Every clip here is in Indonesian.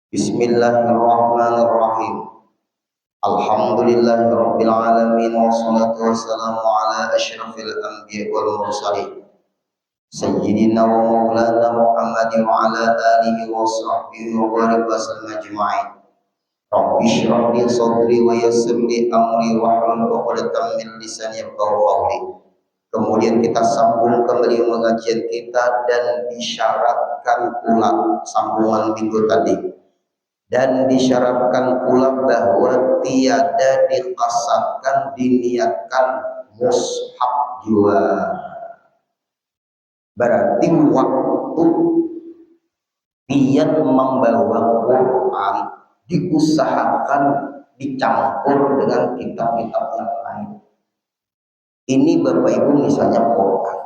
Bismillahirrahmanirrahim. Alhamdulillahirabbil alamin wassalatu wassalamu ala asyrafil anbiya'i wal mursalin sayyidina wa maulana Muhammadin wa ala alihi wa sahbihi wa barik wa sallam ajma'in. Rabbi shrah li sadri wa yassir li amri wahlul 'uqdatam min lisani yafqahu qawli. Kemudian kita sambung kembali pengajian kita dan disyaratkan pula sambungan minggu tadi. Dan disyaratkan pula bahwa tiada dikasatkan diniatkan mushaf jua. Berarti waktu dia membawa Quran diusahakan dicampur dengan kitab-kitab yang lain. Ini Bapak Ibu misalnya Quran.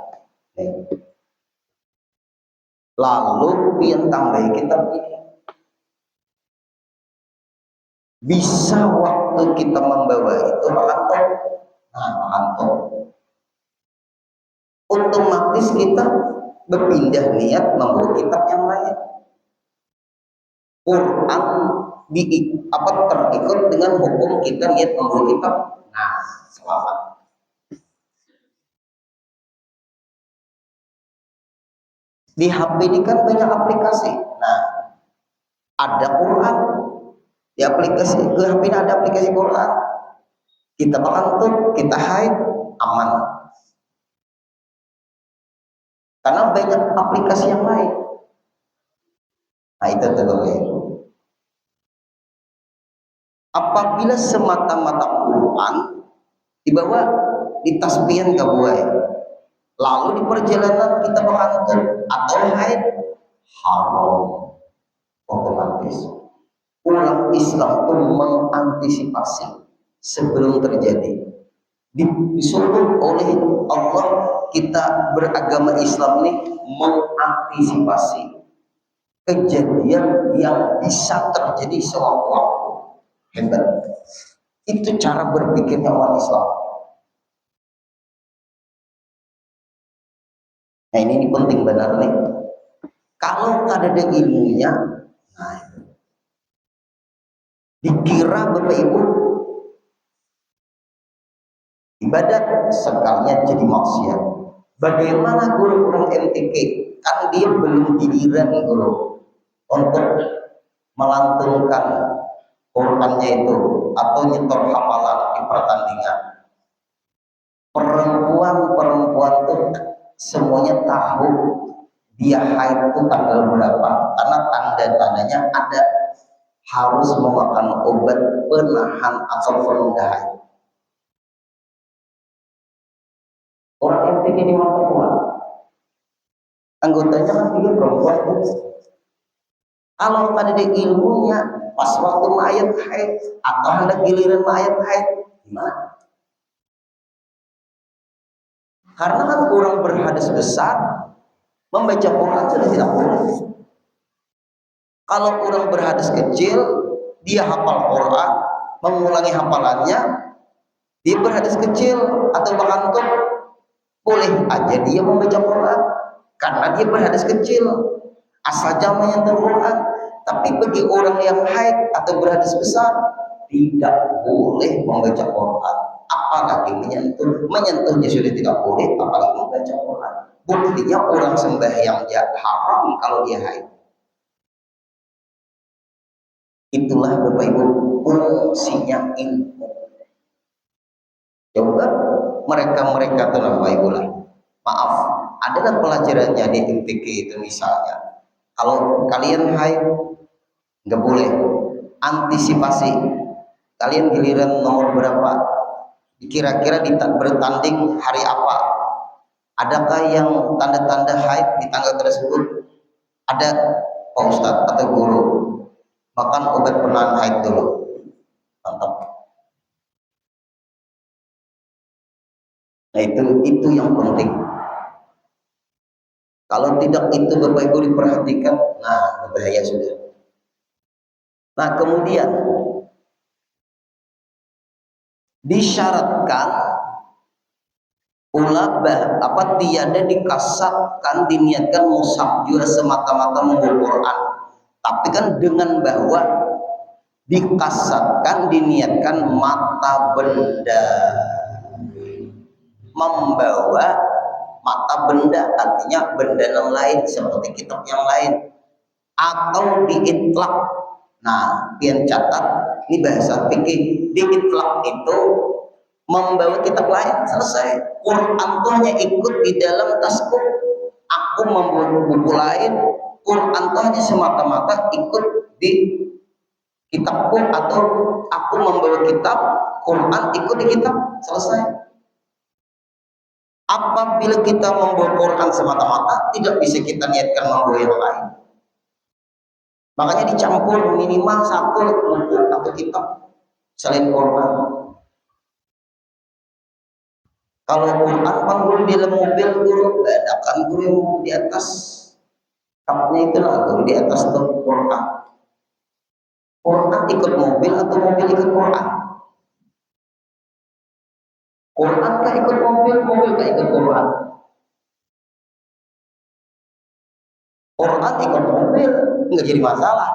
Lalu dia tambah kitab ini. Bisa waktu kita membawa itu makantor, makantor. Otomatis kita berpindah niat membawa kitab yang lain. Quran terikut dengan hukum kita niat membawa kitab. Selamat. Di HP ini kan banyak aplikasi. Ada Quran. Di aplikasi ke HP ini ada aplikasi Quran. Kita makan kita hide aman. Karena banyak aplikasi yang lain. Itu terlebih. Apabila semata-mata Quran dibawa di tasbihan gak boleh. Lalu di perjalanan kita makan atau hide haram otomatis. Umat Islam itu mengantisipasi sebelum terjadi. Disuruh oleh Allah kita beragama Islam ini mengantisipasi kejadian yang bisa terjadi sewaktu-waktu. Hebat. Itu cara berpikirnya orang Islam. Ini penting benar nih. Kalau ada ilmunya, dikira Bapak Ibu ibadat sekalian jadi maksiat. Bagaimana guru-guru MTQ? Kan dia belum giliran guru untuk melantunkan Qurannya itu atau nyetor hafalan di pertandingan. Perempuan itu semuanya tahu dia haid itu tanggal berapa, karena tanda-tandanya ada. Harus memakan obat penahan atau penunda haid. Orang MTQ di mana Quran? Anggotanya kan juga perempuan. Kalau pada ada ilmunya, pas waktu mayat haid atau hendak giliran mayat haid, gimana? Karena kan orang berhadas besar membaca Quran sudah tidak boleh. Kalau orang berhadas kecil, dia hafal Quran, mengulangi hafalannya, dia berhadas kecil atau mengantuk, boleh aja dia membaca Quran karena dia berhadas kecil, asal jangan menyentuh Quran. Tapi bagi orang yang haid atau berhadas besar, tidak boleh membaca Quran, apalagi menyentuhnya sudah tidak boleh, apalagi membaca Quran. Buktinya orang sembahyang haram kalau dia haid. Itulah Bapak Ibu fungsinya ilmu. Coba mereka tuh Bapak Ibu lah. Maaf, adalah pelajarannya di MTQ itu misalnya. Kalau kalian haid nggak boleh. Antisipasi. Kalian giliran nomor berapa? Kira-kira bertanding hari apa? Adakah yang tanda-tanda haid di tanggal tersebut? Ada Pak Ustadz atau guru? Makan obat penahan haid dulu. Mantap. Itu yang penting. Kalau tidak itu Bapak Ibu diperhatikan, bahaya sudah. Kemudian disyaratkan pula tiada dikasatkan diniatkan mushaf juga semata-mata membawa Quran. Tapi kan dengan bahwa dikasatkan, diniatkan mata benda, membawa mata benda, artinya benda yang lain seperti kitab yang lain, atau diitlak. Nah, pian catat ini bahasa fikih, diitlak itu membawa kitab lain, selesai. Quran tuh hanya ikut di dalam tasku. Aku membawa buku lain, Quran tuh hanya semata-mata ikut di kitabku, atau aku membawa kitab, Quran ikut di kitab, selesai. Apabila kita membawa Quran semata-mata, tidak bisa kita niatkan membawa yang lain. Makanya dicampur minimal satu buku atau kitab selain Quran. Kalau Quran kan guru di dalam mobil, guru bedakan guru yang di atas kapnya, itulah guru di atas tuh Quran. Quran ikut mobil atau mobil ikut Quran? Quran gak ikut mobil, mobil gak ikut Quran. Quran ikut mobil, nggak jadi masalah.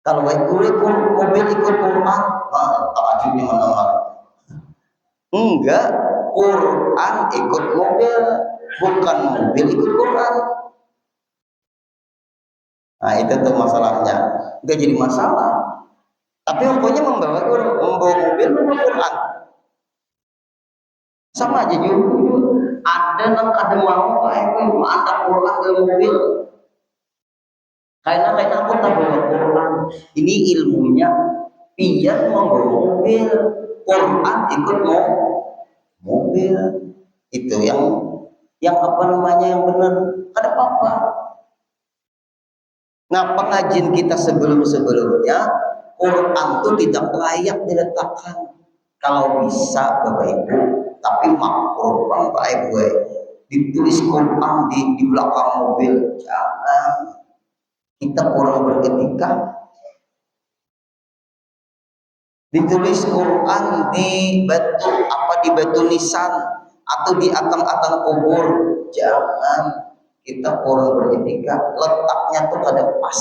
Kalau guru ikut mobil ikut Quran, takjubnya mana? Enggak, Quran ikut mobil, bukan mobil ikut Quran. Nah itu tuh masalahnya, nggak jadi masalah. Tapi pokoknya membawa mobil, membawa Quran, sama aja juga. Ada mau ada Quran dalam mobil. Karena aku tak bawa Quran. Ini ilmunya pian membawa mobil, Quran ikut mobil. Itu yang apa namanya yang benar, ada apa-apa. Nah, pengajian kita sebelum-sebelumnya, Quran itu tidak layak diletakkan. Kalau bisa Bapak Ibu, tapi makruh Bapak Ibu, ditulis Quran di belakang mobil, jangan. Kita kurang beretika. Ditulis Quran di batu nisan atau di atang-atang kubur, jangan. Kita kurang beretika, letaknya tuh kada pas.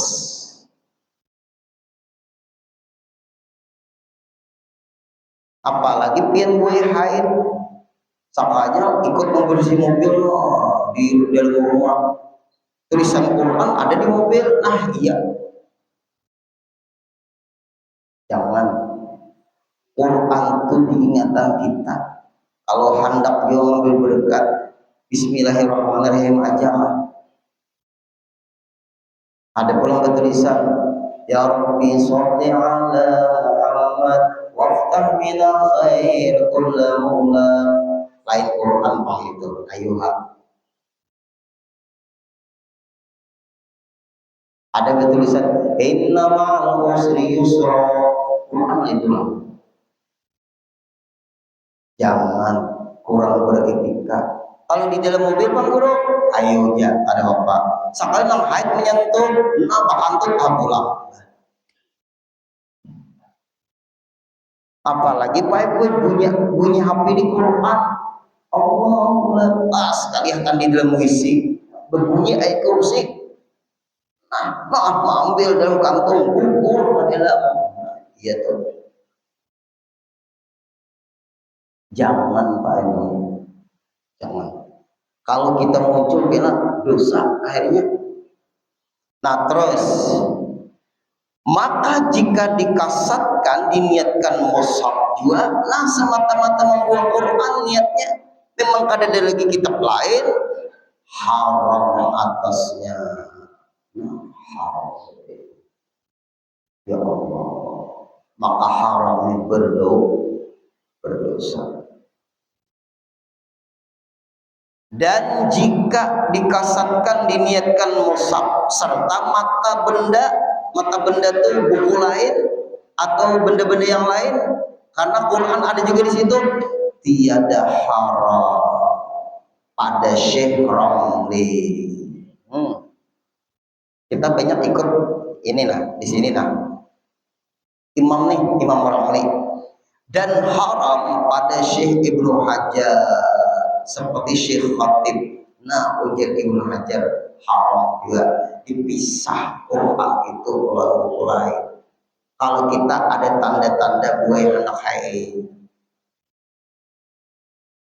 Apalagi pian gue haid, sakanya ikut membersih mobil di dalam rumah, tulisan Quran ada di mobil. Nah iya, jangan. Quran itu diingatan kita. Kalau hendak dia mengambil berkat, Bismillahirrahmanirrahim aja. Ada pula tulisan, Ya Rabbi sholli ala Muhammad waftah minal khair kulla mula. Lain Quran pak itu, ayuha. Ada tulisan, Inna ma'al usri yusra. Quran itulah. Jangan kurang beretika. Kalau di dalam mobil Pak Guru, ayo ya, ada apa? Sekali nang haid menyentuh, apa kantut pulang. Apalagi Pak Ibu bunyi HP di Quran, Allah lepas sekali akan di dalam isi berbunyi ayat kursi. Nah, maaf ambil dalam kantung, gugur di dalam. Iya tuh. Jangan Pak Ibu, jangan. Kalau kita muncul bilang dosa akhirnya. Nah terus, maka jika dikasatkan, diniatkan mushaf juga, nah semata-mata membawa Quran niatnya, memang kada ada lagi kitab lain, haram atasnya. Haram. Ya Allah, maka haram ini berdosa. Dan jika dikasatkan, diniatkan mushaf serta mata benda itu buku lain atau benda-benda yang lain, karena Quran ada juga di situ, tiada haram pada Syekh Ramli. Kita banyak ikut inilah di sini nah, Imam Ramli, dan haram pada Syekh Ibnu Hajar seperti Syekh Khatib. Nah, ujar Ibnu Hajar haram juga dipisah Quran itu keluar lain. Kalau kita ada tanda-tanda buaya anak haid,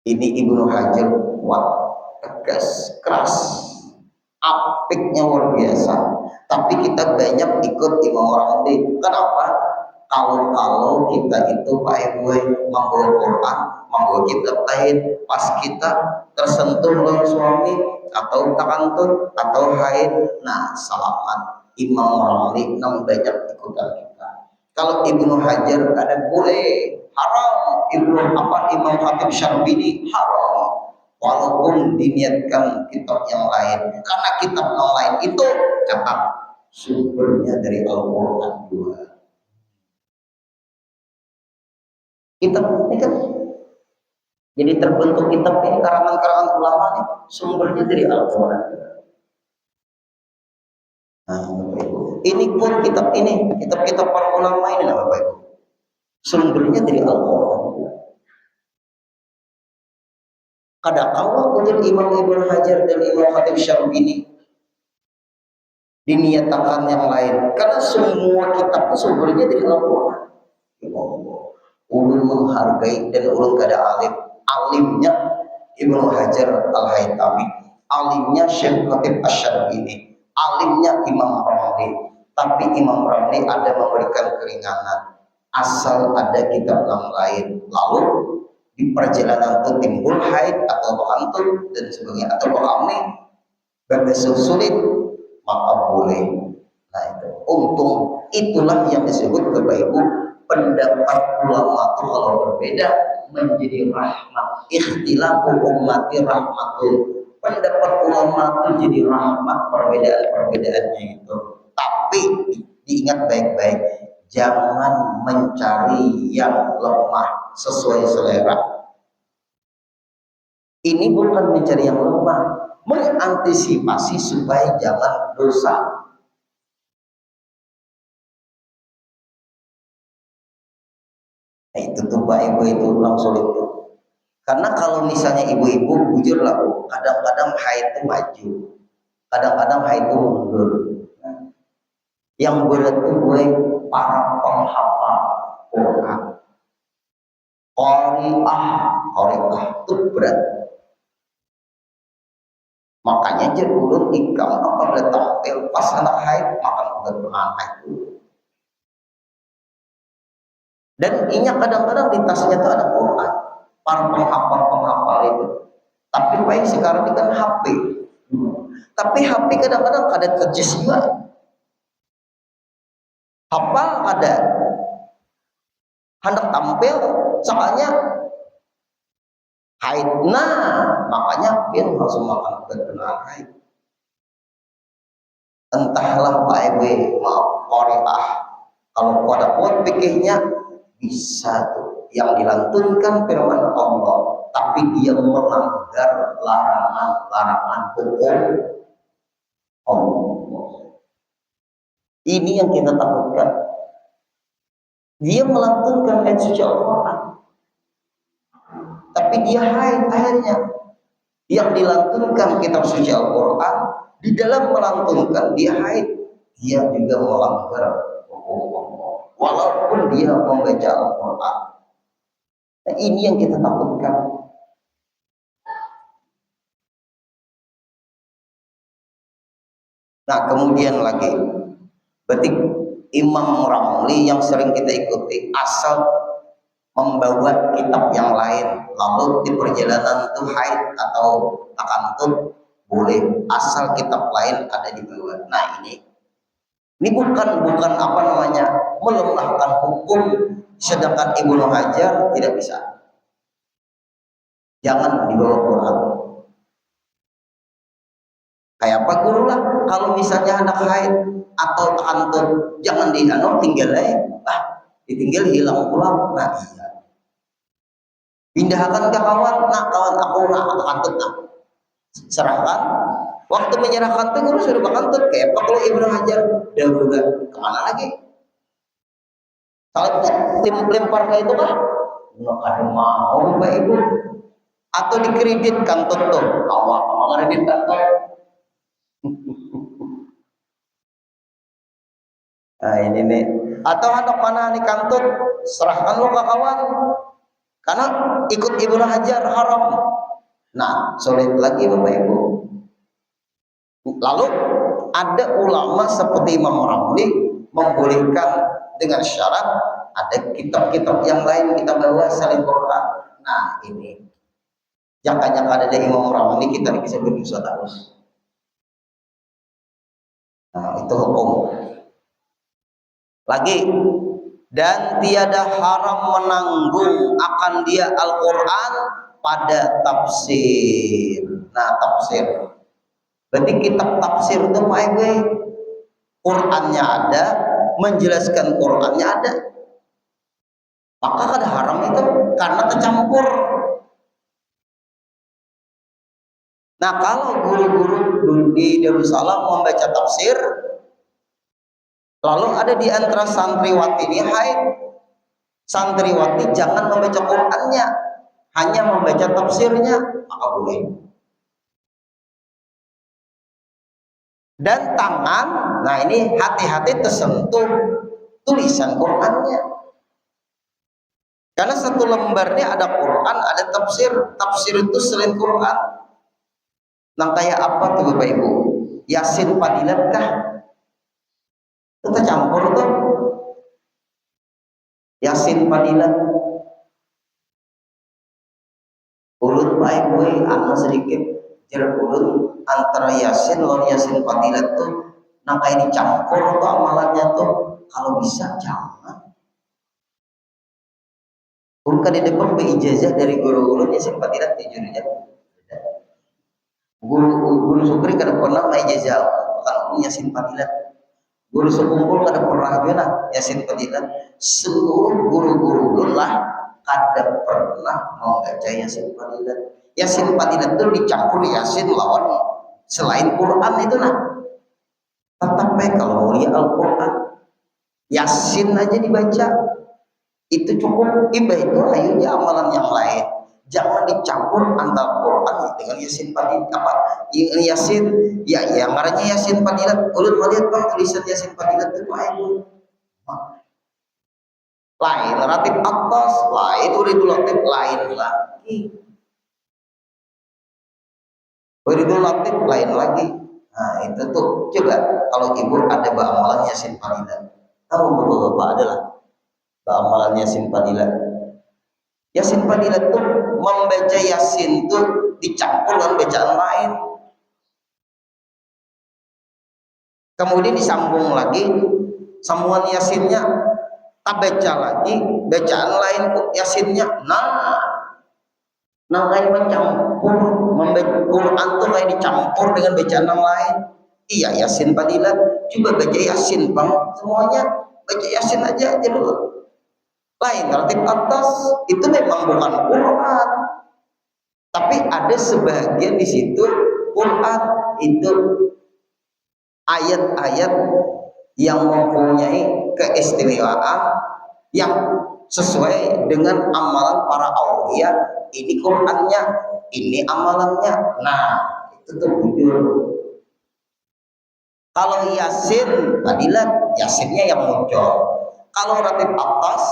ini Ibnu Hajar kuat, tegas, keras, apiknya luar biasa. Tapi kita banyak ikut Imam Ramli. Kenapa? Kalau kita itu Pak Ibu membawa Quran, membawa kitab lain, pas kita tersentuh oleh suami atau takantun atau haid, nah selamat. Imam Ramli nam banyak ikutan kita. Kalau Ibnu Hajar ada boleh, haram. Imam Khatib Syarbini haram. Walaupun diniatkan kitab yang lain, karena kitab yang lain itu catat sumbernya dari Al-Quran juga. Kitab ini kan jadi terbentuk kitab ini karangan-karangan ulama ini sumbernya dari Al-Quran. Nah, ini pun kitab-kitab para ulama ini Bapak Ibu, sumbernya dari Al-Quran. Kadang-kala untuk Imam Ibnu Hajar dan Imam Khatib Syarbini diniatakan yang lain, karena semua kitab itu sumbernya dari Al-Quran. Ulun menghargai dan ulun kada alimnya Ibnu Hajar Al-Haytami, alimnya Syekh Khatib Asy-Syarbini, alimnya Imam Ramli. Tapi Imam Ramli ada memberikan keringanan asal ada kitab yang lain, lalu di perjalanan itu timbul haid atau kantun dan sebagainya atau kami berbesar sulit, maka boleh. Nah itu untung, itulah yang disebut Bapak Ibu, pendapat ulama itu kalau berbeda menjadi rahmat. Ikhtilafu ummati rahmatul. Pendapat ulama itu jadi rahmat, perbedaan-perbedaannya itu. Tapi diingat baik-baik, jangan mencari yang lemah sesuai selera. Ini bukan mencari yang lemah, mengantisipasi supaya jangan dosa. Nah, itu tuh Pak Ibu itu langsung itu. Karena kalau misalnya ibu-ibu bujur lah, kadang-kadang haid itu maju, kadang-kadang haid itu mundur. Yang berat itu gue para penghafal Quran. Qari'ah itu berat. Makanya jadi ulun ikam apabila tampil pas anak haid makan udah haid dulu. Dan ini kadang-kadang di tasnya itu ada Quran, para penghafal itu. Tapi baik sekarang ini kan HP. Tapi HP kadang-kadang ada kejesian. Hafal ada, hendak tampil, soalnya haid. Nah, makanya dia langsung makan benar haid. Entahlah Pak Ibu mau Qari'ah. Kalau pada kuat pikirnya bisa tuh yang dilantunkan firman Allah, tapi dia melanggar larangan hukum Allah. Ini yang kita takutkan. Dia melantunkan ayat suci Al-Quran, tapi dia haid akhirnya. Yang dilantunkan kitab suci Al-Quran, di dalam melantunkan dia haid, dia juga melanggar hukum Allah, walaupun dia membaca Al-Quran. Nah, ini yang kita takutkan. Nah, kemudian lagi, berarti Imam Ramli yang sering kita ikuti asal membawa kitab yang lain, lalu di perjalanan itu haid atau takantun boleh, asal kitab lain ada di bawah. Nah ini bukan apa namanya melemahkan hukum, sedangkan Ibnu Hajar tidak bisa. Jangan dibawa Quran. Kayak apa guru lah, kalau misalnya anak haid atau takantun jangan tinggal aja, ditinggal hilang pulang. Nah iya, pindahkan ke kawan, nah kawan aku nak takantun, nah serahkan. Waktu menyerahkan tuh guru sudah bakantun. Kayak apa kalau Ibnu Hajar darurat, kemana lagi? Kalau lempar kayak itu kah? Nggak ada mau Mbak Ibu. Atau dikreditkan tuh, awak kredit kantor. Nah ini nih, atau anak mana nih kantut, serahkan lo ke kawan, karena ikut Ibnu Hajar haram. Nah, sulit lagi Bapak Ibu. Lalu ada ulama seperti Imam Ramli membolehkan dengan syarat ada kitab-kitab yang lain kita bawa selain Quran. Nah ini jangka-jangka ada Imam Ramli kita bisa berdosa terus. Nah itu hukum. Lagi, dan tiada haram menanggung akan dia Al-Quran pada tafsir. Nah tafsir berarti kitab tafsir itu Pak Ibu, Qurannya ada, menjelaskan Qurannya ada, maka kada haram itu karena tercampur. Nah kalau guru-guru di Darussalam membaca tafsir, lalu ada di antara santriwati ini haid, santriwati jangan membaca Qurannya, hanya membaca tafsirnya, maka boleh. Dan tangan, nah ini hati-hati tersentuh tulisan Qurannya, karena satu lembarnya ada Quran, ada tafsir. Tafsir itu selain Quran. Nah kayak apa tuh Bapak Ibu? Yasin Fadilat kah? Itu tercampur tuh. Yasin Fadilat. Ulut Pak Ibu, anu sedikit jarak ulut antara Yasin lawan Yasin Fadilat tuh, nah kayak dicampur tuh amalannya tuh. Kalau bisa jangan. Bukan di depan ijazah dari guru-guru Yasin Fadilat jujurnya. Guru Sukri kada pernah ijazah bukan Yasin Fadilat. Guru sekumpul kada pernah bela Yasin Fadilat. Seluruh guru-guru lah kada pernah membaca Yasin Fadilat. Yasin Fadilat itu dicampur Yasin lawan selain Quran itu nah. Tetap kalau mulia Al-Quran, Yasin aja dibaca itu cukup. Ibadah itu ayunya amalan yang lain. Jangan dicampur antara Quran dengan Yasin Fadilat. Apa? Yasin, ya yang ngarannya Yasin Fadilat. Ulun melihat bang tulisan Yasin Fadilat itu lain ratib atas, lain uridul latif, lain lagi. Uridul latif lain lagi. Nah itu tuh coba kalau ibu ada amalan Yasin Fadilat. Tahu bapak-bapak adalah amalan Yasin Fadilat. Yasin Fadilat tuh membaca Yasin tuh dicampur dengan bacaan lain. Kemudian disambung lagi sambungan Yasinnya, tak baca lagi bacaan lain Yasinnya. Nah kayak mencampur, membaca Quran tuh kayak dicampur dengan bacaan yang lain. Iya Yasin Fadilat, coba baca Yasin bang, semuanya baca Yasin aja dulu. Lain ratib atas itu memang bukan Quran, tapi ada sebagian di situ Quran itu ayat-ayat yang mempunyai keistimewaan yang sesuai dengan amalan para aulia. Ini Qurannya, ini amalannya. Nah itu tuh jujur. Kalau Yasin Fadilat, Yasinnya yang muncul. Kalau ratib atas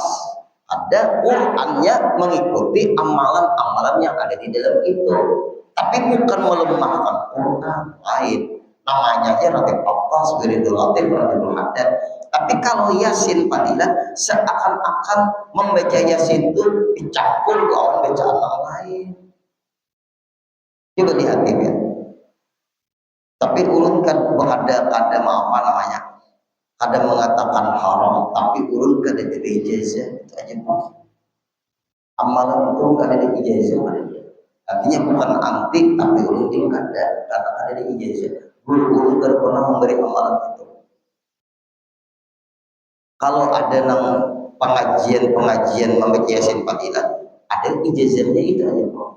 ada Qurannya mengikuti amalan-amalan yang ada di dalam itu, tapi bukan melemahkan Quran. Lain namanya aja ratib atas, wiridul latif, wiridul haddad. Tapi kalau Yasin Fadilat seakan-akan membaca Yasin itu dicampur lawan bacaan yang lain. Coba hati ya. Tapi ulun kan ada apa namanya? Ada mengatakan haram, tapi ulun kada ada ijazah, itu aja Pak. Amalan itu kada ada ijazah, kada ada. Artinya bukan anti, tapi ulun juga kada, karena kada ada ijazah. Guru-guru kada pernah memberi amalan itu. Kalau ada nang pengajian membaca Yasin Fadilat, ada ijazahnya itu aja Pak.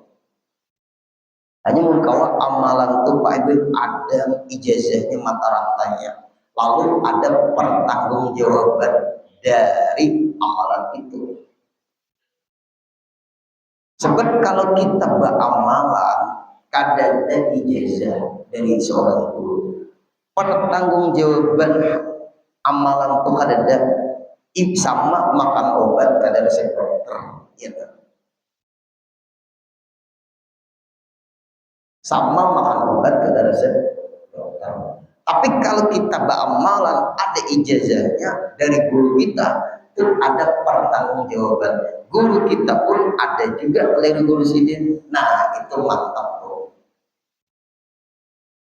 Hanya mengkawa amalan itu Pak Ibu ada ijazahnya mata rantainya. Lalu ada pertanggungjawaban dari amalan itu. Sebab kalau kita beramalan kadang ada ijazah dari seorang guru, pertanggungjawaban Amalan tuh kadada sama makan obat kada resep dokter, gitu. Sama makan obat kada resep dokter. Tapi kalau kita beramalan ada ijazahnya dari guru kita, itu ada pertanggungjawaban. Guru kita pun ada juga oleh guru sidin. Nah itu mantap tuh.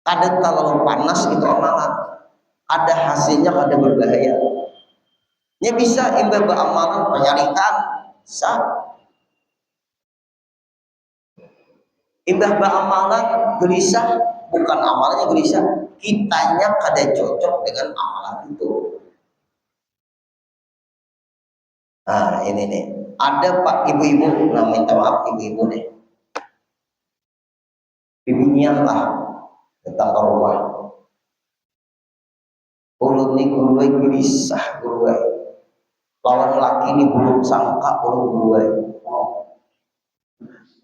Ada terlalu panas itu amalan, ada hasilnya ada berbahaya. Ya bisa imbah beramalan penyarikan, bisa. Imbah beramalan gelisah, bukan amalnya gelisah, kitanya kada cocok dengan amalan itu. Nah ini nih, ada pak ibu-ibu, nah minta maaf ibu-ibu nih, bibinian lah datang ke rumah. Ulun nih gurui gelisah gurui, lawan laki nih buruk sangka ulun gurui.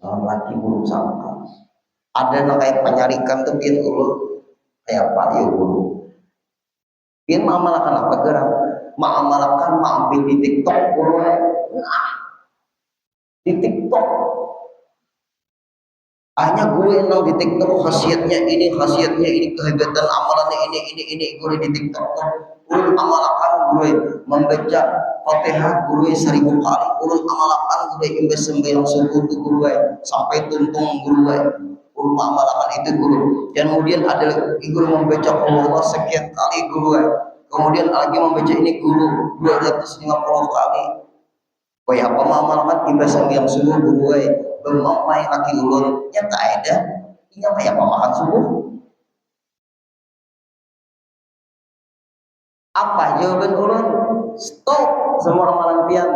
Lawan laki buruk sangka. Ada yang kayak penyarikan tuh biar ulun kayak apa ya guru. Biar mengamalkan apa gerak? Mengamalkan ambil di TikTok gurui. Nah, di TikTok hanya gue yang di TikTok khasiatnya ini kehebatan amalannya ini gue di TikTok gue amalkan gue membaca Fatihah gue 1000 kali gue amalkan gue imbas sembahyang subuh tuh gue sampai tuntung gue amalkan itu gue kemudian ada gue membaca Allah sekian kali gue kemudian lagi membaca ini guru 250 kali kaya apa mengamalkan imbas sembahyang subuh gue bermamai laki ulun nyata ada ini apa ya pemakan subuh apa jawaban ulun stop semua ramalan pian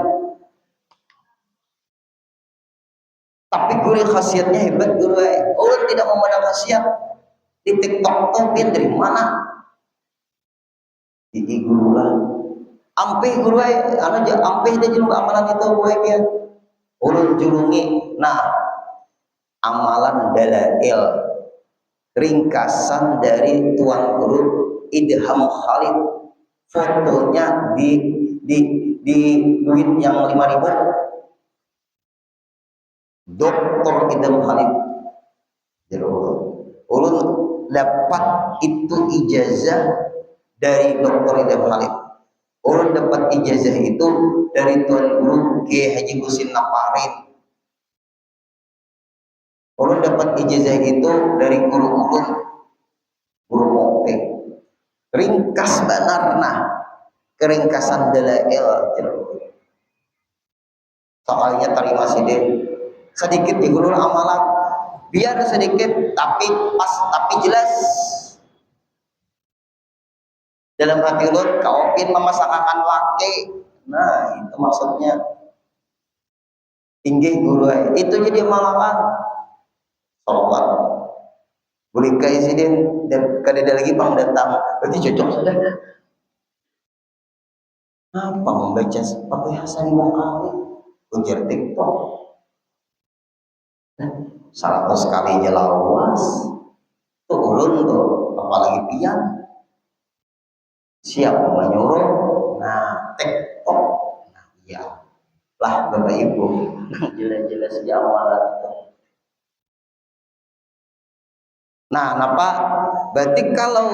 tapi guru khasiatnya hebat guru ulun tidak memandang khasiat di TikTok tuh pian dari mana di guru lah ampih guru anu ampih dia juga amalan itu gue pian ulun julungi nah amalan dalail ringkasan dari tuan guru Idham Khalid fotonya di duit yang 5.000 Dr. Idham Khalid jadi ulun dapat itu ijazah dari Dr. Idham Khalid ulun dapat ijazah itu dari tuan guru Kiai Haji Husin Naparin ulun dapat ijazah itu dari guru ulun guru Mokte ringkas benar nah keringkasan dalail soalnya terima sidin sedikit di guru amalan biar sedikit tapi pas tapi jelas dalam hati ulun kaopin memasangkan laki nah itu maksudnya tinggi guru itu jadi amalan salawat boleh kai sidin dan kadada lagi bang datang berarti cocok sudah apa membaca Fatihah 1000 kali ujar TikTok 100 kali jelawas tuh ulun tuh apalagi pian siap menyuruh nah TikTok nah iya lah bapak ibu jelas-jelas amalan. Nah, kenapa? Berarti kalau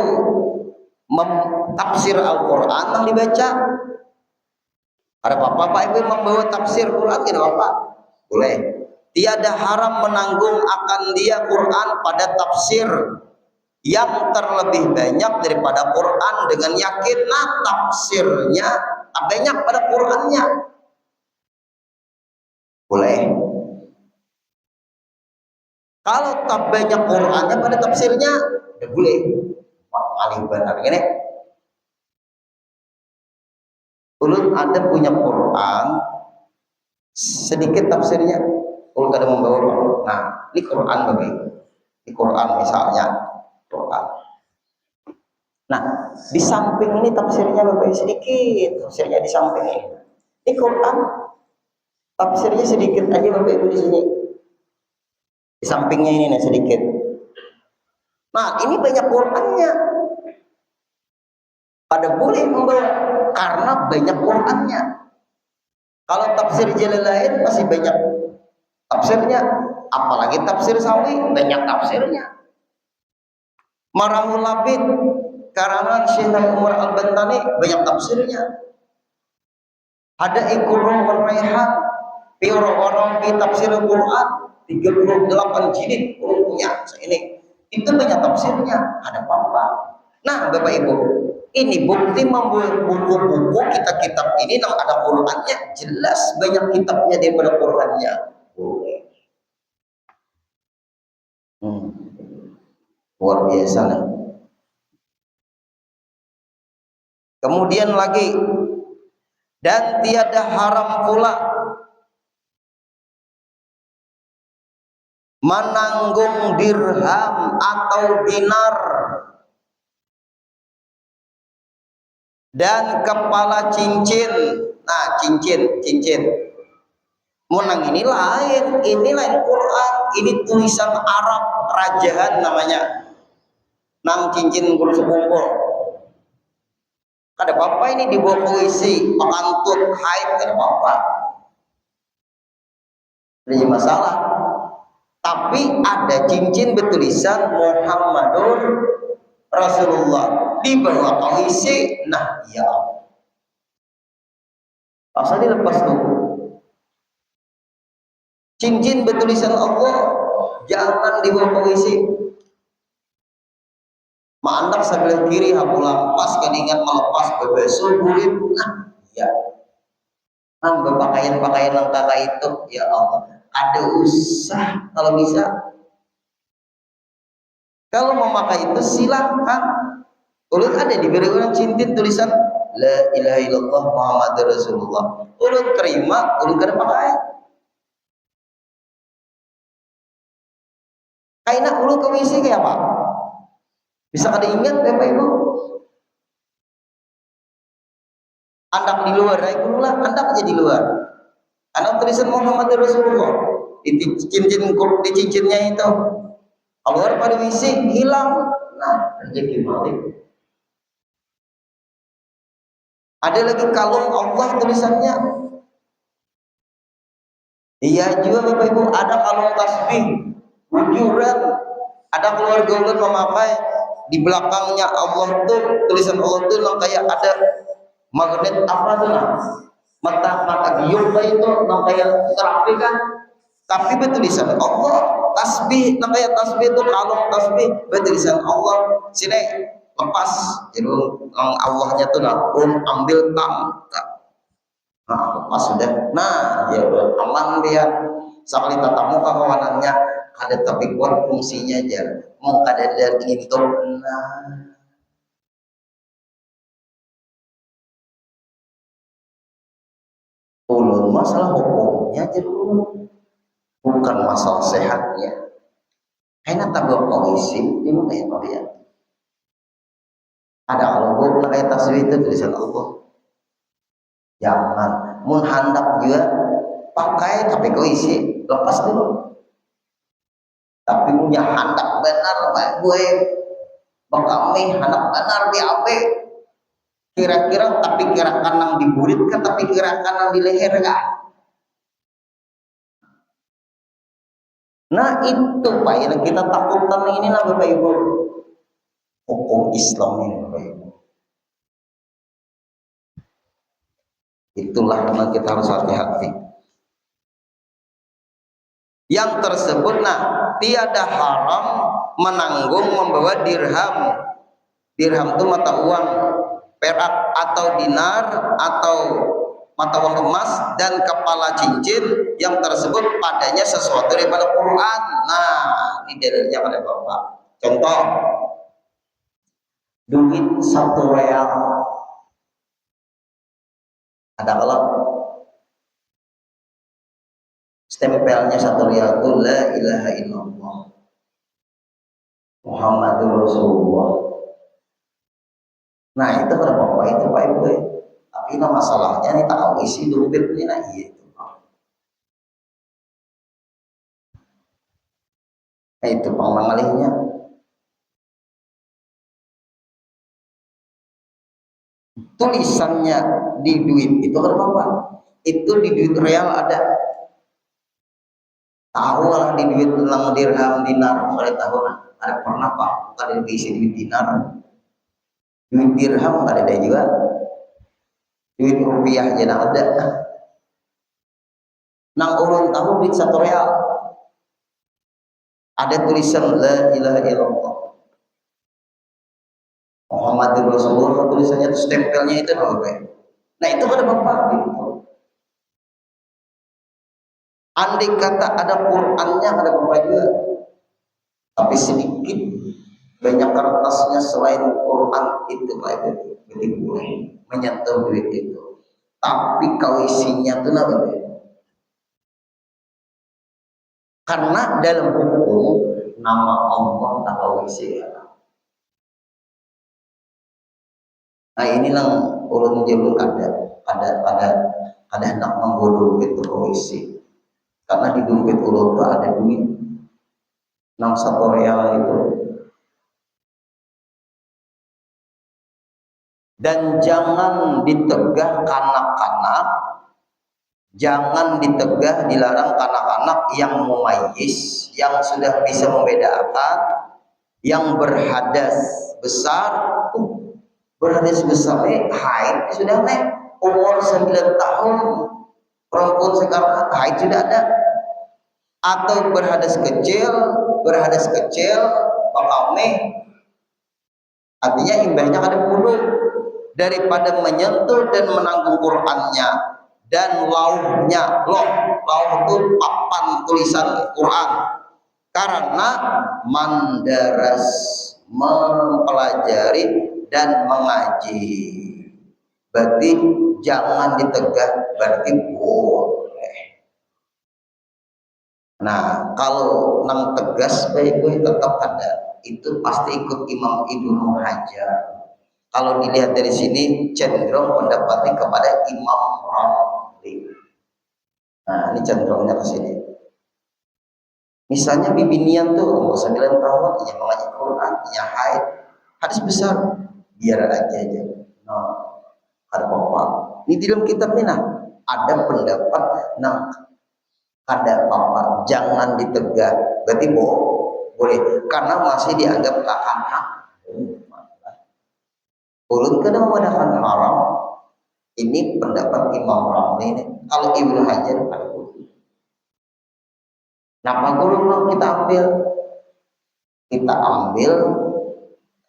tafsir Al-Quran yang dibaca, ada apa-apa Ibu membawa tafsir Quran tidak apa? Boleh. Tiada haram menanggung akan dia Quran pada tafsir yang terlebih banyak daripada Quran dengan yakin nah tafsirnya banyak pada Qurannya. Boleh. Kalau tak banyak Qurannya pada tafsirnya, ya boleh. Paling benar ini. Ulun ada punya Quran, sedikit tafsirnya. Ulun kadang membawa. Nah, ini Quran bagi. Di Quran misalnya, Quran. Nah, di samping ini tafsirnya Bapak sedikit, tafsirnya di samping ini. Ini Quran, tafsirnya sedikit aja Bapak Ibu di sini. Di sampingnya ini nih sedikit. Nah, ini banyak Qurannya. Pada boleh membawa karena banyak Qur'annya. Kalau tafsir Jalalain masih banyak tafsirnya, apalagi tafsir Sawi banyak tafsirnya. Marahul Labid karangan Syekh Umar Al-Bantani banyak tafsirnya. Ada Iqra wal Raihan fi fi tafsir Al-Qur'an 38 jilid bukunya ini. Itu banyak tafsirnya, ada apa? Nah, Bapak Ibu, ini bukti membuat buku-buku kita kitab ini yang ada Qur'annya, jelas banyak kitabnya daripada Qur'annya. Luar biasa nih. Kemudian lagi, dan tiada haram pula menanggung dirham atau dinar dan kepala cincin. Nah, cincin menang ini lain Quran, ini tulisan Arab rajahan namanya, nang cincin kumpul. Ada apa ini dibawa puisi pengantut haid, ada apa? Ini masalah. Tapi ada cincin bertulisan Muhammadur Rasulullah di bawah puisi. Nah, ya Allah. Asal dilepas tuh. Cincin bertulisan Allah jangan dibawa puisi. Mandak sebelah kiri hapulang pas keningan melepas bebesul burit. Nah, ya. Hamba pakaian-pakaian yang kakak itu, ya Allah. Ada usah kalau bisa. Kalau memakai itu silahkan. Ulun ada diberi orang cincin tulisan La ilaha illallah Muhammad Rasulullah. Ulun terima, ulun kada pakai. Kayak ulun kewisi kayak apa? Bisa kada ingat Bapak Ibu? Andak di luar, lah andak aja di luar. Anak tulisan Muhammad Rasulullah di cincinnya itu. Keluar pada wisi hilang. Nah, rezeki mati. Ada lagi kalung Allah tulisannya. Iya juga Bapak Ibu, ada kalung tasbih wujuran. Ada keluarga ulun memakai di belakangnya Allah tuh tulisan Allah tuh yang kayak ada magnet apa tuh nah, mata giung itu yang kayak terapi kan, tapi bertulisan Allah. Tasbih yang kayak tasbih itu kalung tasbih bertulisan Allah. Sini lepas jadi Allahnya tuh nah ambil tangkap. Nah, lepas sudah. Nah, ya udah aman dia. Sekali tatap muka kawanannya ada tapi kuat fungsinya aja. Mau ada dari itu. Nah, ulun masalah hukumnya aja dulu, bukan masalah sehatnya. Enak tak bawa polisi, ini mau kayak apa ya? Ada kalau gue kayak tasbih itu tulisan Allah. Jangan, mun hendak juga pakai tapi kau isi lepas dulu. Tapi punya hendak benar pak gue, kami hendak benar di AP. Kira-kira tapi kira kanan di burit kan, tapi kira kanan di leher kan? Nah itu pak yang kita takutkan ini lah Bapak Ibu, hukum Islam ini Bapak Ibu. Itulah memang kita harus hati-hati. Yang tersebut nah tiada haram menanggung membawa dirham. Dirham itu mata uang perak atau dinar atau mata uang emas dan kepala cincin yang tersebut padanya sesuatu daripada Quran. Nah, ini dalilnya pada Bapak. Contoh, duit 1 real. Ada kalau stempelnya 1 real itu la ilaha illallah Muhammadur Rasulullah. Nah itu pada Bapak itu Pak Ibu. Tapi nah masalahnya nih tak isi dompetnya nah iya itu. Nah itu pengalihnya. tulisannya di duit itu ada apa? Itu di duit real ada. Tahu lah di duit lang dirham dinar nggak tahu lah. Ada pernah pak? Ada diisi duit dinar, duit dirham nggak ada juga. Duit rupiah aja nggak ada. Nang ulun tahu duit 1 real. Ada tulisan la ilaha illallah Muhammadur Rasulullah, tulisannya itu stempelnya itu apa? Nah itu pada bapak gitu. Andai kata ada Qurannya ada bapak juga, tapi sedikit banyak kertasnya selain Quran itu kayak jadi boleh menyentuh duit itu. Tapi kalau isinya tuh namanya, karena dalam hukum nama Allah tak tahu isi. Nah inilah ulun jelur ada hendak membodoh itu isi. Karena di dompet ulun tuh ada duit 1 real itu. Dan jangan ditegah kanak-kanak, jangan ditegah dilarang kanak-kanak yang mumayyiz, yang sudah bisa membedakan, yang berhadas besar. Berhadas besar haid sudah umur 9 tahun perempuan sekarang haid sudah ada. Atau berhadas kecil pakame, artinya imbahnya ada puluh, daripada menyentuh dan menanggung Qur'annya dan lauhnya. Lauh itu papan tulisan Quran, karena mandaras mempelajari dan mengaji, berarti jangan ditegah, berarti boleh. Nah kalau nang tegas baik tetap ada, itu pasti ikut Imam Ibnu Hajar. Kalau dilihat dari sini cenderung pendapatnya kepada Imam Ramli. Nah ini cenderungnya ke sini. Misalnya bibinian tuh umur 9 tahun, ia mengaji Quran, ia haid, hadis besar, biar aja. Nah, ada apa? Ini di dalam kitab ini ada pendapat nang ada apa? Jangan ditegak, berarti boleh, karena masih dianggap hak. Ulun kada mengadakan haram. Ini pendapat Imam Ramli ini. Kalau Ibnu Hajar ada boleh. Nah, guru kita ambil? Kita ambil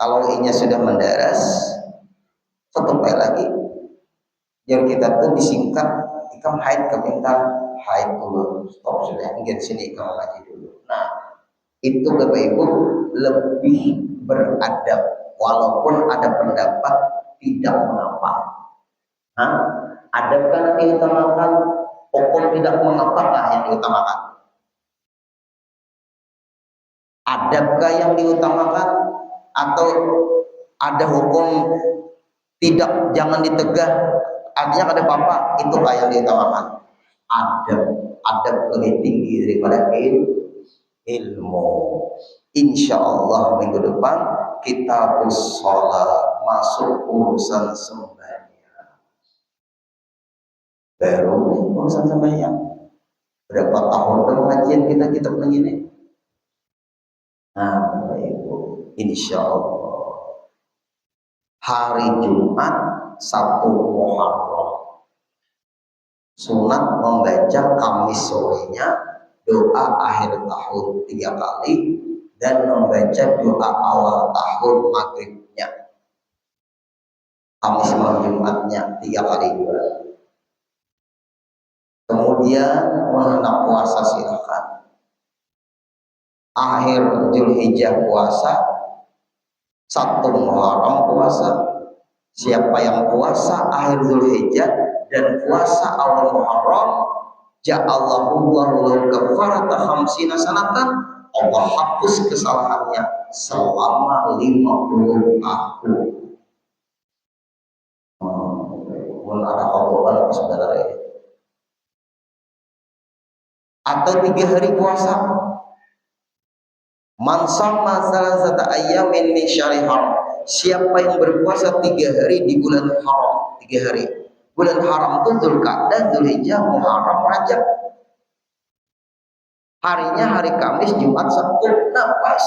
kalau inya sudah mendaras, satu lagi. Yang kita tuh disingkat, ikam haid keminta haid dulu. Stop sudah, mungkin sini ikam ngaji dulu. Nah, itu Bapak Ibu lebih beradab, walaupun ada pendapat tidak mengapa. Adabkah yang diutamakan? Hukum tidak mengapakah yang diutamakan? Adabkah yang diutamakan? Atau ada hukum tidak, jangan ditegah, artinya ada apa-apa, itukah yang diutamakan? Adab lebih tinggi daripada ilmu. Insya Allah minggu depan kita sholat masuk urusan sembahyang. Baru urusan sembahyang. Berapa tahun pengajian kita begini? Nah, Bapak Ibu, insya Allah hari Jumat 1 Muharram sunat membaca Kamis sorenya doa akhir tahun 3 kali dan membaca doa awal tahun maghribnya. Kamis malam Jumatnya 3 kali juga. Kemudian mengenal puasa silakan. Akhir Zulhijjah puasa, 1 Muharram puasa. Siapa yang puasa akhir Zulhijjah dan puasa awal Muharram, ja'allahu lahu kafarata khamsina sanatan, Allah hapus kesalahannya selama 50 tahun. Ada khotbah sebenarnya. Atau 3 hari puasa. Man shamma salasata ayyamin min syarihar. siapa yang berpuasa 3 hari di bulan haram, 3 hari. Bulan haram itu Dzulqa'dah, Dzulhijjah, Muharram, Rajab. Harinya hari Kamis, Jumat, Sabtu. Nah pas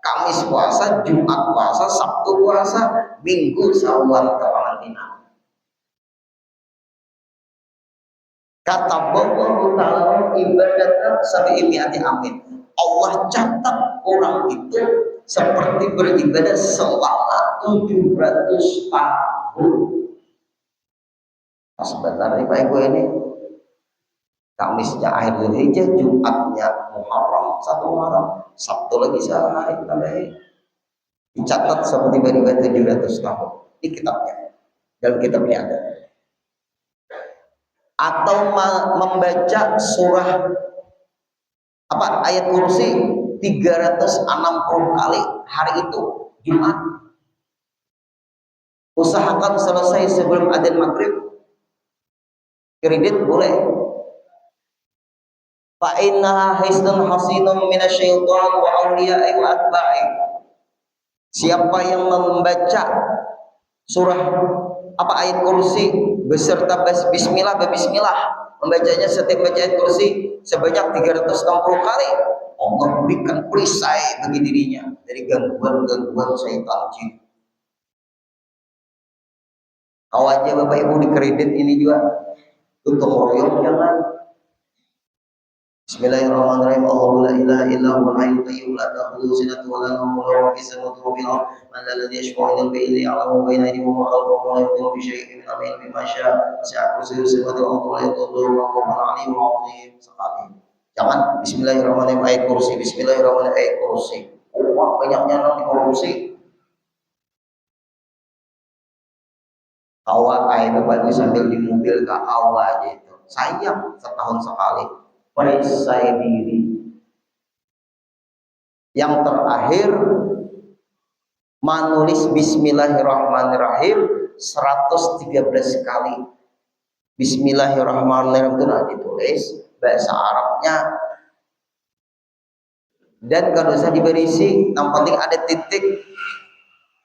Kamis puasa, Jumat puasa, Sabtu puasa, Minggu Syawal karantina. Kata Allah Ta'ala ibadatnya sabi imiati amin. Allah catat orang itu seperti beribadah selama 700 tahun. Nah, sebentar nih Pak Ibu ini Kamisnya akhir Dzulhijjah, Jumatnya Muharram, 1 Muharram, Sabtu lagi sehari tambahin. Dicatat seperti beribadah 700 tahun. Ini kitabnya. Dalam kitab ini ada. Atau membaca surah ayat kursi 360 kali hari itu Jumat. Usahakan selesai sebelum adzan maghrib. Kredit boleh. Fa innaha hisnun hasinun minasyaitan wa awliya'i wa atba'i. Siapa yang membaca surah ayat kursi beserta bismillah, membacanya setiap bacaan kursi sebanyak 360 kali, Allah berikan perisai bagi dirinya dari gangguan-gangguan syaitan jin. Kau aja Bapak Ibu di kredit ini juga untuk royong jangan. Bismillahirrahmanirrahim. Allahu la ilaha illa huwal hayyul qayyum la ta'khudhuhu sinatun wa la nawm lahu ma fis samawati wa fil ardi man dhal ladzi yashfa'u 'indahu illa ya'lamu bayna aydihim wa khalfahum wa la yuhituna bi shay'in min ilmihi bima sha'a wasi'a kursiyyuhu samawati wal ardi wa la yaduruhu wa huwa al-'aliyyul 'azim. Sekali. Jangan Bismillahirrahmanirrahim ayat kursi, Bismillahirrahmanirrahim ayat kursi. Wah, banyaknya nanti korupsi. Awak ayat Bapak Ibu sambil di mobil ke awak aja itu. Sayang setahun sekali. Perisai diri. Yang terakhir menulis Bismillahirrahmanirrahim 113 kali. Bismillahirrahmanirrahim itu ditulis bahasa Arabnya. Dan kalau bisa diberisi, yang penting ada titik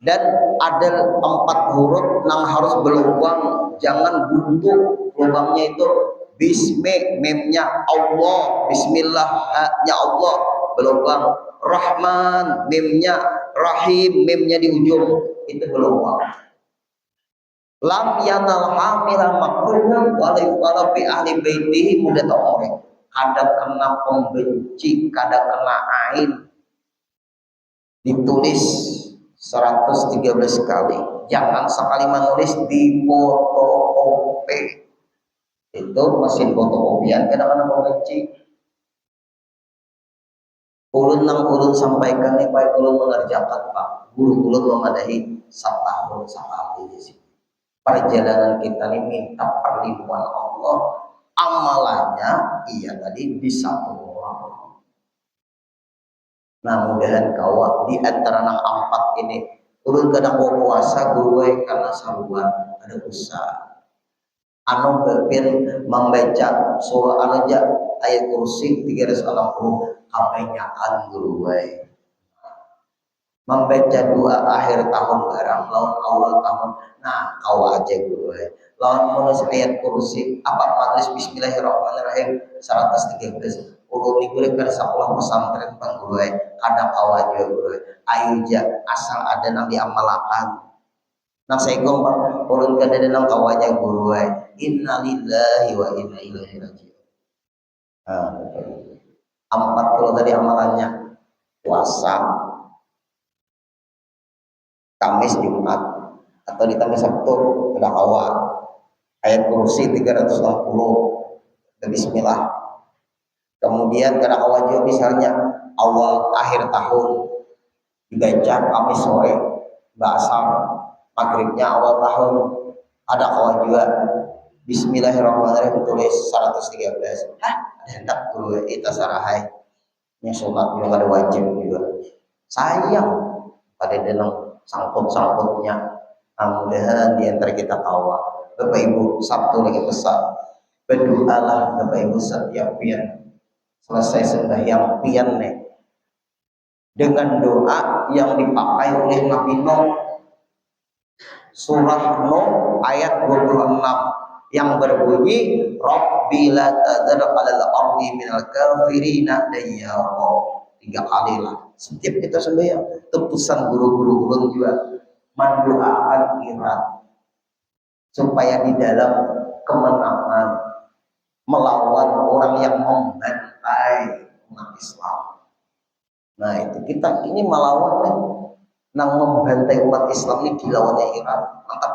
dan ada 4 huruf yang harus berlubang, jangan buntu lubangnya itu. Bismi, memnya Allah, Bismillah, haknya Allah, berlubang. Rahman, memnya, Rahim, memnya di ujung, itu berlubang. Lam yanal hamilah makruhun wala fi ahli baitihi mudah orang. Kadang kena pembenci, kadang kena ain. Ditulis 113 kali. Jangan sekali menulis di fotokopi. Itu mesin fotokopian kadang-kadang membenci. Ulun sampaikan nih Pak, ulun mengerjakan Pak. Guru-guru memadahi setahun sekali di sini. Perjalanan kita ini minta perlindungan Allah. Amalannya iya tadi di satu orang. Nah mudahan kau di antara 4 ini ulun kadang puasa guru karena saluan ada usaha. Anu berpin membaca surah An-Najm ayat kursi 360 kebanyakan guru wae. Membaca doa akhir tahun barang lawan awal tahun. Nah, kau aja guru wae. Lawan menulis ayat kursi menulis Bismillahirrahmanirrahim 113. Ulun niku rek sekolah pesantren Bang guru wae. Kadang awal juga guru wae. Ayo asal ada nang diamalakan. Nah saya gombang ulun kadang nang kawanya guru wae. Innalillahi wa inna ilaihi raji'un. 40 tadi amalannya. Puasa, Kamis, Jumat, atau ditambah Sabtu udah awal. Ayat kursi 360 Bismillah. Kemudian kadang awal juga misalnya awal akhir tahun dibaca Kamis sore, bahasa maghribnya awal tahun ada awal juga Bismillahirrahmanirrahim tulis 113. Hendak guru itu sarahai ini sholat juga ada wajib juga. Sayang pada denang sangkut-sangkutnya. Mudah-mudahan di antara kita tawa. Bapak Ibu Sabtu lagi besar. Berdoalah Bapak Ibu setiap pian. Selesai sembahyang pian nih. Dengan doa yang dipakai oleh Nabi Nuh surah Nuh ayat 26 yang berbunyi Rabbi la tadhar 'alal ardi minal kafirina dayyara. 3 kali lah setiap kita sembahyang. Tebusan guru-guru ulun juga mendoakan Iran supaya di dalam kemenangan melawan orang yang membantai umat Islam. Nah itu kita ini melawan nih, nang membantai umat Islam ini dilawannya Iran. Mantap.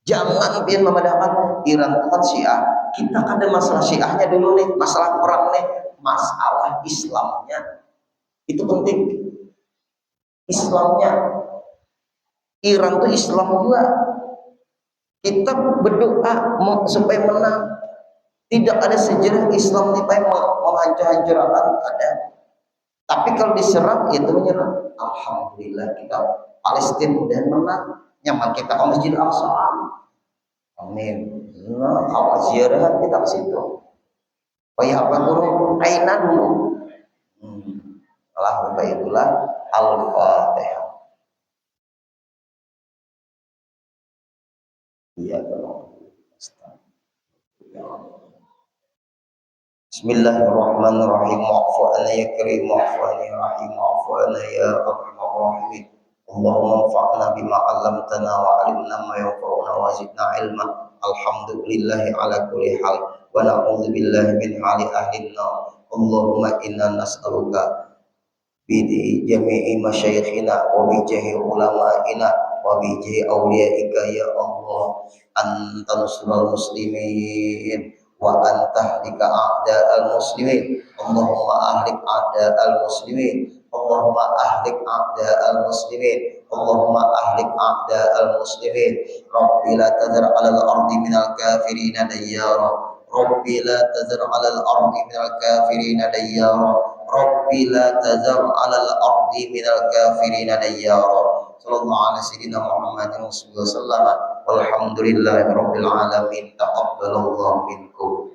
Jangan biar memadamkan Iran itu kan Syiah. Kita kan ada masalah Syiahnya dulu nih, masalah perang nih, masalah Islamnya itu penting. Islamnya Iran itu Islam juga. Kita berdoa supaya menang. Tidak ada sejarah Islam supaya menghancur-hancurkan ada. Tapi kalau diserang itu menyerang. Alhamdulillah kita Palestina dan menang. Nyaman kita ke Masjid Al-Aqsa. Amin. Nah, awal ziarah kita ke situ. Supaya apa dulu? Aina dulu. Alhamdulillah. Al-Fatihah. Iya kalau. Bismillahirrahmanirrahim. Wa'fu anna ya karim, wa'fu anna ya rahim, wa'fu anna ya arhamar rahimin. Allahumma anfa'na bima 'allamtana wa 'allimna ma yanfa'una wa zidna 'ilma. Alhamdulillahi ala kulli hal wa na'udzu billahi min hali ahli an-nar. Allahumma inna nas'aluka bi jami'i masyayikhina wa bi jahi ulama'ina wa bi jahi awliyaika ya Allah an tansurul muslimin wa antahlika a'da'al muslimin. Allahumma ahlik a'da'al muslimin. Allahumma ahlik a'da'al muslimin. Allahumma ahlik a'da'al muslimin. Rabbi la tadhar 'alal ardi minal kafirina dayyara. Rabbi la tadhar 'alal ardi minal kafirina dayyara. Rabbi la tadhar 'alal ardi minal kafirina dayyara. Sallallahu alaihi sayyidina Muhammadin sallallahu alaihi wasallam. Walhamdulillahi rabbil alamin. Taqabbalallahu minkum.